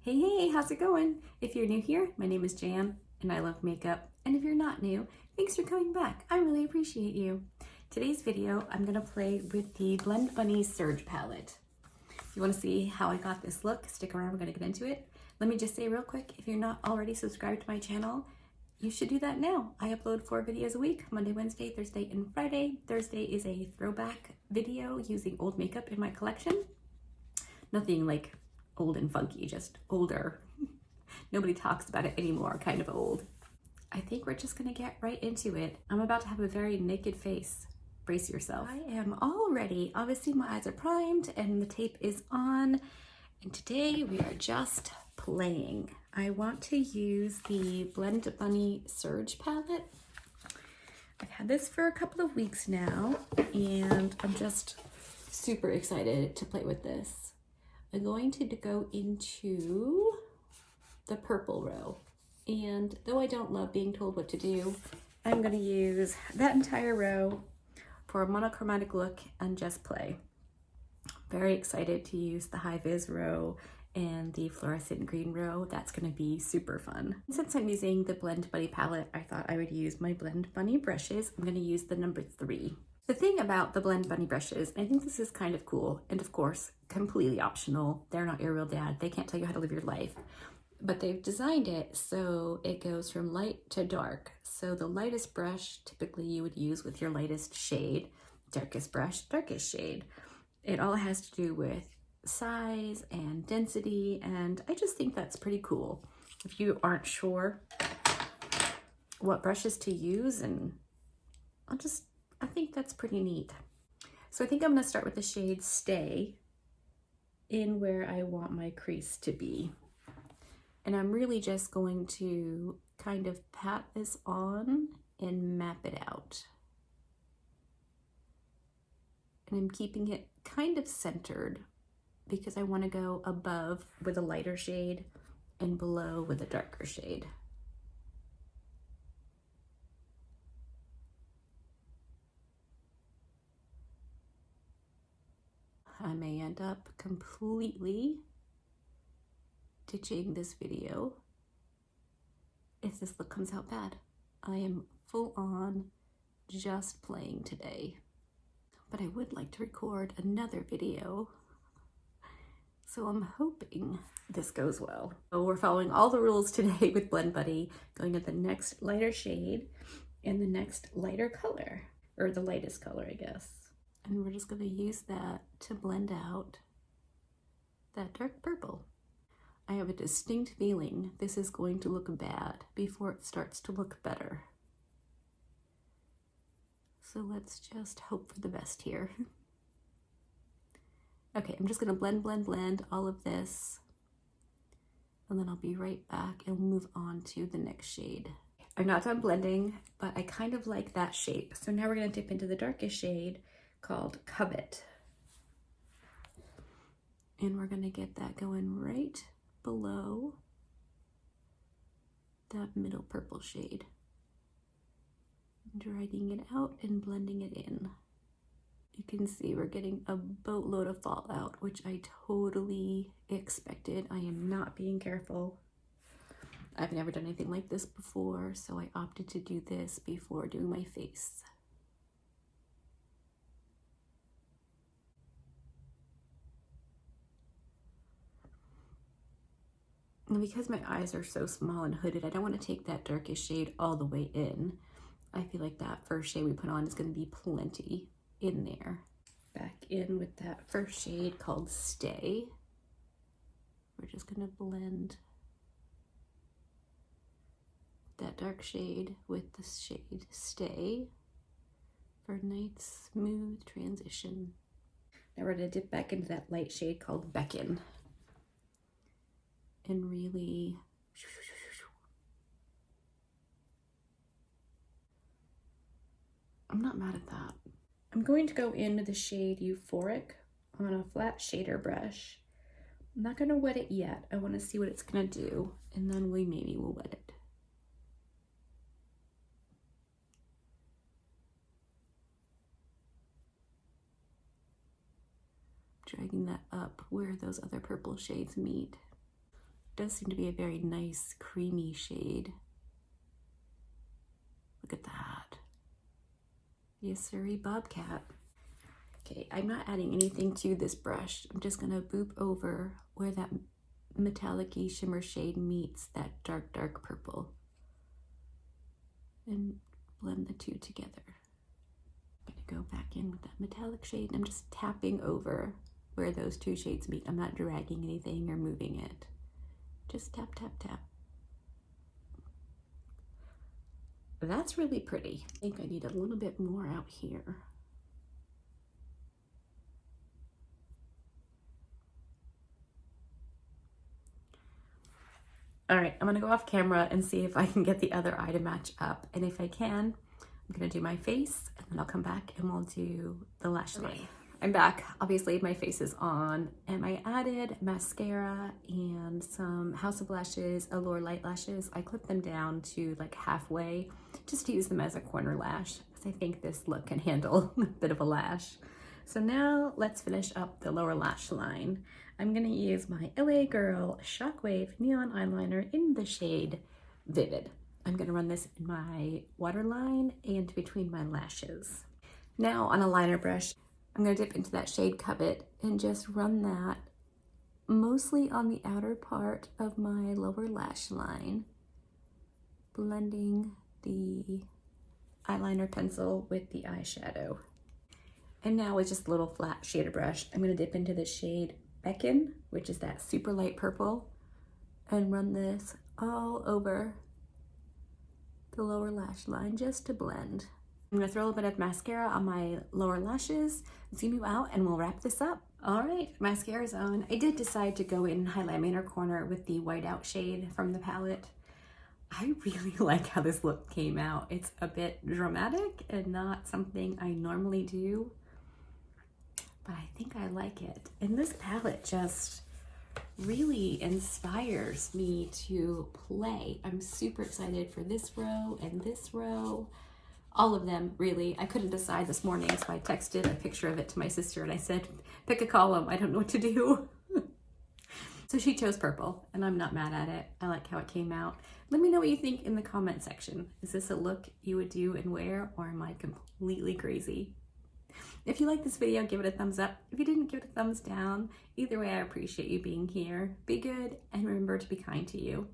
Hey, how's it going? If you're new here, my name is Jan and I love makeup. And if you're not new, thanks for coming back. I really appreciate you. Today's video, I'm gonna play with the Blend Bunny Surge palette. If you wanna see how I got this look, stick around, we're gonna get into it. Let me just say real quick, if you're not already subscribed to my channel, you should do that now. I upload 4 videos a week, Monday, Wednesday, Thursday, and Friday. Thursday is a throwback video using old makeup in my collection. Nothing like old and funky, just older. Nobody talks about it anymore, kind of old. I think we're just gonna get right into it. I'm about to have a very naked face. Brace yourself. I am all ready. Obviously my eyes are primed and the tape is on. And today we are just playing. I want to use the Blend Bunny Surge palette. I've had this for a couple of weeks now and I'm just super excited to play with this. I'm going to go into the purple row. And though I don't love being told what to do, I'm gonna use that entire row for a monochromatic look and just play. Very excited to use the high vis row and the fluorescent green row. That's gonna be super fun. Since I'm using the Blend Bunny palette, I thought I would use my Blend Bunny brushes. I'm gonna use the number 3. The thing about the Blend Bunny brushes, I think this is kind of cool, and of course, completely optional. They're not your real dad. They can't tell you how to live your life. But they've designed it so it goes from light to dark. So the lightest brush, typically you would use with your lightest shade, darkest brush, darkest shade. It all has to do with size and density, and I just think that's pretty cool. If you aren't sure what brushes to use, and I think that's pretty neat. So I think I'm gonna start with the shade Stay in where I want my crease to be. And I'm really just going to kind of pat this on and map it out. And I'm keeping it kind of centered because I want to go above with a lighter shade and below with a darker shade. I may end up completely ditching this video if this look comes out bad. I am full on just playing today, but I would like to record another video, so I'm hoping this goes well. So we're following all the rules today with Blend Bunny, going to the next lighter shade and the next lighter color, or the lightest color, I guess. And we're just gonna use that to blend out that dark purple. I have a distinct feeling this is going to look bad before it starts to look better. So let's just hope for the best here. Okay, I'm just gonna blend all of this, and then I'll be right back and we'll move on to the next shade. I'm not done blending, but I kind of like that shape. So now we're gonna dip into the darkest shade called Covet. And we're gonna get that going right below that middle purple shade. Dragging it out and blending it in. You can see we're getting a boatload of fallout, which I totally expected. I am not being careful. I've never done anything like this before, so I opted to do this before doing my face. And because my eyes are so small and hooded, I don't want to take that darkest shade all the way in. I feel like that first shade we put on is going to be plenty in there. Back in with that first shade called Stay. We're just going to blend that dark shade with the shade Stay for a nice smooth transition. Now we're going to dip back into that light shade called Beckon. And really I'm not mad at that. I'm going to go in with the shade Euphoric on a flat shader brush. I'm not going to wet it yet. I want to see what it's going to do, and then maybe we'll wet it. Dragging that up where those other purple shades meet. does seem to be a very nice creamy shade. Look at that. Yes, sirree, Bobcat. Okay, I'm not adding anything to this brush. I'm just gonna boop over where that metallic-y shimmer shade meets that dark, dark purple and blend the two together. I'm gonna go back in with that metallic shade. I'm just tapping over where those two shades meet. I'm not dragging anything or moving it. Just tap, tap, tap. That's really pretty. I think I need a little bit more out here. All right, I'm gonna go off camera and see if I can get the other eye to match up. And if I can, I'm gonna do my face and then I'll come back and we'll do the lash line. Okay, I'm back. Obviously my face is on and I added mascara and some House of Lashes Allure Light Lashes. I clipped them down to like halfway just to use them as a corner lash because I think this look can handle a bit of a lash. So now let's finish up the lower lash line. I'm gonna use my LA Girl Shockwave Neon Eyeliner in the shade Vivid. I'm gonna run this in my waterline and between my lashes. Now on a liner brush, I'm gonna dip into that shade Covet and just run that mostly on the outer part of my lower lash line, blending the eyeliner pencil with the eyeshadow. And now with just a little flat shader brush, I'm gonna dip into the shade Beckon, which is that super light purple, and run this all over the lower lash line just to blend. I'm gonna throw a little bit of mascara on my lower lashes, zoom you out, and we'll wrap this up. All right, mascara's on. I did decide to go in and highlight my inner corner with the whiteout shade from the palette. I really like how this look came out. It's a bit dramatic and not something I normally do, but I think I like it. And this palette just really inspires me to play. I'm super excited for this row and this row. All of them, really. I couldn't decide this morning, so I texted a picture of it to my sister and I said, pick a column, I don't know what to do. So she chose purple and I'm not mad at it. I like how it came out. Let me know what you think in the comment section. Is this a look you would do and wear, or am I completely crazy? If you like this video, give it a thumbs up. If you didn't, give it a thumbs down. Either way, I appreciate you being here. Be good and remember to be kind to you.